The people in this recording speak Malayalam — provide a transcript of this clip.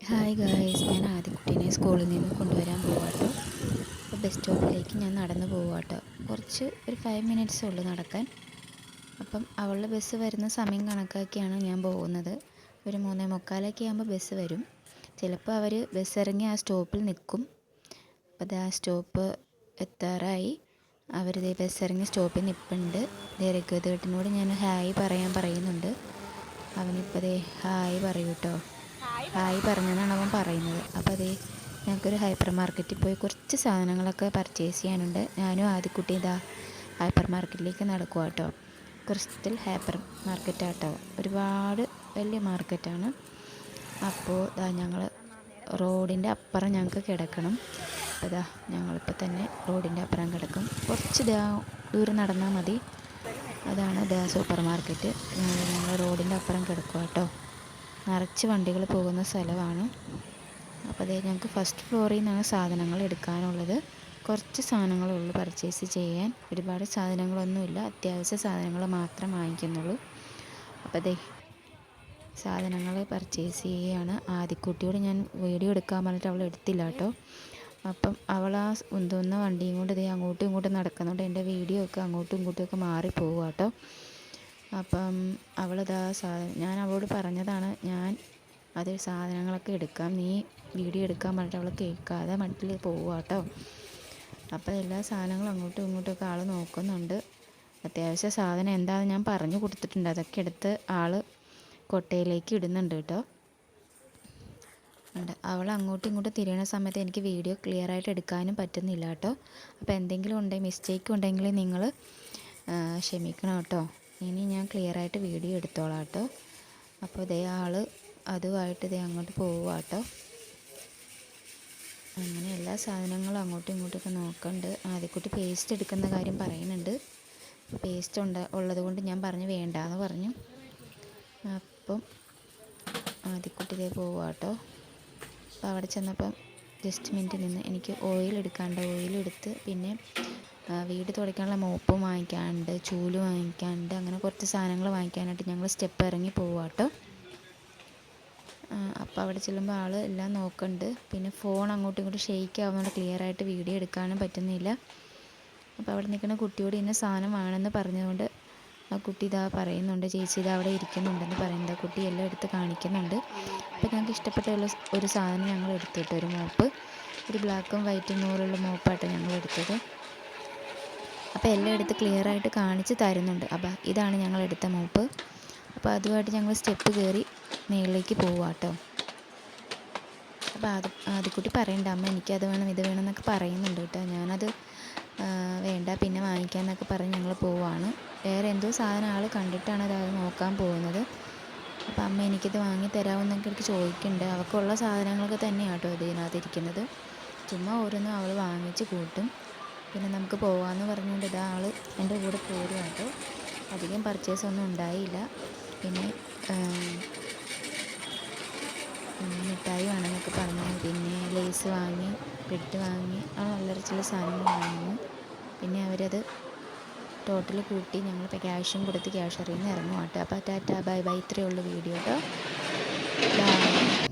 ഹായ് ഗായ്സ്, ഞാൻ ആദ്യക്കുട്ടീനെ സ്കൂളിൽ നിന്ന് കൊണ്ടുവരാൻ പോവാട്ടോ. അപ്പോൾ ബസ് സ്റ്റോപ്പിലേക്ക് ഞാൻ നടന്നു പോവാട്ടോ. ഒരു 5 മിനിറ്റ്സേ ഉള്ളൂ നടക്കാൻ. അപ്പം അവളുടെ ബസ് വരുന്ന സമയം കണക്കാക്കിയാണ് ഞാൻ പോകുന്നത്. ഒരു 3:45 ആകുമ്പോൾ ബസ് വരും. ചിലപ്പോൾ അവർ ബസ് ഇറങ്ങി ആ സ്റ്റോപ്പിൽ നിൽക്കും. അപ്പോൾ ആ സ്റ്റോപ്പ് എത്താറായി. അവരിതേ ബസ് ഇറങ്ങി സ്റ്റോപ്പിൽ നിൽപ്പുണ്ട്. രഘുദേട്ടനോട് ഞാൻ ഹായ് പറയുന്നുണ്ട്. അവനിപ്പോൾ ദേ ഹായ് പറയൂ കേട്ടോ. ഹായ് പറഞ്ഞെന്നാണ് അവൻ പറയുന്നത്. അപ്പോൾ അതേ ഞങ്ങൾക്കൊരു ഹൈപ്പർ മാർക്കറ്റിൽ പോയി കുറച്ച് സാധനങ്ങളൊക്കെ പർച്ചേസ് ചെയ്യാനുണ്ട്. ഞാനും ആദ്യക്കുട്ടി ഇതാ ഹൈപ്പർ മാർക്കറ്റിലേക്ക് നടക്കുക കേട്ടോ. ക്രിസ്റ്റൽ ഹൈപ്പർ മാർക്കറ്റാട്ടോ, ഒരുപാട് വലിയ മാർക്കറ്റാണ്. അപ്പോൾ ഞങ്ങൾ റോഡിൻ്റെ അപ്പുറം ഞങ്ങൾക്ക് കിടക്കണം. അപ്പോൾ ഞങ്ങളിപ്പോൾ തന്നെ റോഡിൻ്റെ അപ്പുറം കിടക്കും. കുറച്ച് ദൂരം നടന്നാൽ മതി. അതാണ് സൂപ്പർ മാർക്കറ്റ്. ഞങ്ങൾ റോഡിൻ്റെ അപ്പുറം കിടക്കുക കേട്ടോ. നിറച്ച് വണ്ടികൾ പോകുന്ന സ്ഥലമാണ്. അപ്പോൾ അതേ ഞങ്ങൾക്ക് ഫസ്റ്റ് ഫ്ലോറിൽ നിന്നാണ് സാധനങ്ങൾ എടുക്കാനുള്ളത്. കുറച്ച് സാധനങ്ങളുള്ളൂ പർച്ചേസ് ചെയ്യാൻ. ഒരുപാട് സാധനങ്ങളൊന്നുമില്ല, അത്യാവശ്യ സാധനങ്ങൾ മാത്രം വാങ്ങിക്കുന്നുള്ളൂ. അപ്പോൾ അതേ സാധനങ്ങൾ പർച്ചേസ് ചെയ്യുകയാണ്. ആദ്യക്കുട്ടിയോട് ഞാൻ വീഡിയോ എടുക്കാൻ പറഞ്ഞിട്ട് അവൾ എടുത്തില്ല കേട്ടോ. അപ്പം അവൾ ആ ഉന്തുന്ന വണ്ടിയും കൊണ്ട് ഇതേ അങ്ങോട്ടും ഇങ്ങോട്ടും നടക്കുന്നുണ്ട്. എൻ്റെ വീഡിയോ ഒക്കെ അങ്ങോട്ടും ഇങ്ങോട്ടും ഒക്കെ മാറിപ്പോവുക കേട്ടോ. അപ്പം ഞാൻ അവളോട് പറഞ്ഞതാണ്, ഞാൻ അത് സാധനങ്ങളൊക്കെ എടുക്കാം, നീ വീഡിയോ എടുക്കാൻ പറഞ്ഞിട്ട് അവൾ കേൾക്കാതെ മട്ടിൽ പോവുക കേട്ടോ. അപ്പോൾ എല്ലാ സാധനങ്ങളും അങ്ങോട്ടും ഇങ്ങോട്ടുമൊക്കെ ആൾ നോക്കുന്നുണ്ട്. അത്യാവശ്യ സാധനം എന്താണെന്ന് ഞാൻ പറഞ്ഞു കൊടുത്തിട്ടുണ്ട്. അതൊക്കെ എടുത്ത് ആൾ കൊട്ടയിലേക്ക് ഇടുന്നുണ്ട് കേട്ടോ. അവൾ അങ്ങോട്ടും ഇങ്ങോട്ടും തിരിയണ സമയത്ത് എനിക്ക് വീഡിയോ ക്ലിയർ ആയിട്ട് എടുക്കാനും പറ്റുന്നില്ല കേട്ടോ. അപ്പോൾ എന്തെങ്കിലും മിസ്റ്റേക്ക് ഉണ്ടെങ്കിൽ നിങ്ങൾ ക്ഷമിക്കണം കേട്ടോ. ഇനി ഞാൻ ക്ലിയർ ആയിട്ട് വീഡിയോ എടുത്തോളാം കേട്ടോ. അപ്പോൾ അതുമായിട്ട് അങ്ങോട്ട് പോവുക കേട്ടോ. അങ്ങനെ എല്ലാ സാധനങ്ങളും അങ്ങോട്ടും ഇങ്ങോട്ടൊക്കെ നോക്കുന്നുണ്ട്. ആദ്യക്കുട്ടി പേസ്റ്റ് എടുക്കുന്ന കാര്യം പറയുന്നുണ്ട്. പേസ്റ്റ് ഉള്ളത് കൊണ്ട് ഞാൻ പറഞ്ഞു വേണ്ടാന്ന് പറഞ്ഞു. അപ്പം ആദ്യക്കുട്ടി പോവുക കേട്ടോ. അപ്പോൾ അവിടെ ചെന്നപ്പം ജസ്റ്റ് മിനിറ്റ് നിന്ന് എനിക്ക് ഓയിലെടുത്ത് പിന്നെ വീട് തുടയ്ക്കാനുള്ള മോപ്പും വാങ്ങിക്കാനുണ്ട്, ചൂല് വാങ്ങിക്കാനുണ്ട്, അങ്ങനെ കുറച്ച് സാധനങ്ങൾ വാങ്ങിക്കാനായിട്ട് ഞങ്ങൾ സ്റ്റെപ്പ് ഇറങ്ങി പോവുക കേട്ടോ. അപ്പോൾ അവിടെ ചെല്ലുമ്പോൾ ആൾ എല്ലാം നോക്കുന്നുണ്ട്. പിന്നെ ഫോൺ അങ്ങോട്ടും ഇങ്ങോട്ടും ഷെയ്ക്ക് ആവുന്നതുകൊണ്ട് ക്ലിയർ ആയിട്ട് വീഡിയോ എടുക്കാനും പറ്റുന്നില്ല. അപ്പോൾ അവിടെ നിൽക്കുന്ന കുട്ടിയോട് ഇന്ന സാധനം വേണമെന്ന് പറഞ്ഞതുകൊണ്ട് ആ കുട്ടി പറയുന്നുണ്ട്, ചേച്ചി അവിടെ ഇരിക്കുന്നുണ്ടെന്ന് പറയുന്നത്. ആ കുട്ടി എല്ലാം എടുത്ത് കാണിക്കുന്നുണ്ട്. അപ്പോൾ ഞങ്ങൾക്ക് ഇഷ്ടപ്പെട്ട ഒരു സാധനം ഞങ്ങൾ എടുത്തിട്ട് ഒരു മോപ്പ്, ഒരു ബ്ലാക്കും വൈറ്റും നൂലുള്ള മോപ്പായിട്ട് ഞങ്ങൾ എടുത്തത്. അപ്പോൾ എല്ലാം എടുത്ത് ക്ലിയർ ആയിട്ട് കാണിച്ച് തരുന്നുണ്ട്. അപ്പോൾ ഇതാണ് ഞങ്ങൾ എടുത്ത മോപ്പ്. അപ്പോൾ അതുമായിട്ട് ഞങ്ങൾ സ്റ്റെപ്പ് കയറി മേളിലേക്ക് പോവുക കേട്ടോ. അപ്പോൾ ആദ്യക്കുട്ടി പറയണ്ട, അമ്മ എനിക്കത് വേണം ഇത് വേണം എന്നൊക്കെ പറയുന്നുണ്ട് കേട്ടോ. ഞാനത് വേണ്ട പിന്നെ വാങ്ങിക്കാമെന്നൊക്കെ പറഞ്ഞ് ഞങ്ങൾ പോവുകയാണ്. വേറെ എന്തോ സാധനം ആൾ കണ്ടിട്ടാണ് അത് നോക്കാൻ പോകുന്നത്. അപ്പോൾ അമ്മ എനിക്കിത് വാങ്ങി തരാമെന്നൊക്കെ എടുത്ത് ചോദിക്കുന്നുണ്ട്. അവൾക്കുള്ള സാധനങ്ങളൊക്കെ തന്നെയാണ് കേട്ടോ ഇതിനകത്തിരിക്കുന്നത്. ചുമ്മാ ഓരോന്നും അവൾ വാങ്ങിച്ച് കൂട്ടും. പിന്നെ നമുക്ക് പോകാമെന്ന് പറഞ്ഞുകൊണ്ട് ആൾ എൻ്റെ കൂടെ പോരും കേട്ടോ. അധികം പർച്ചേസൊന്നും ഉണ്ടായില്ല. പിന്നെ മിഠായി വേണമെന്നൊക്കെ പറഞ്ഞു. പിന്നെ ലേസ് വാങ്ങി, ബ്രെഡ് വാങ്ങി, വളരെ ചില സാധനങ്ങൾ വാങ്ങി. പിന്നെ അവരത് ടോട്ടൽ കൂട്ടി ഞങ്ങളിപ്പോൾ ക്യാഷും കൊടുത്ത് ക്യാഷറിയിൽ നിന്ന് ഇറങ്ങും കേട്ടോ. അപ്പോൾ ടാറ്റാ ബൈ ബൈ, ഇത്രയേ ഉള്ളൂ വീഡിയോ കേട്ടോ. ബൈ.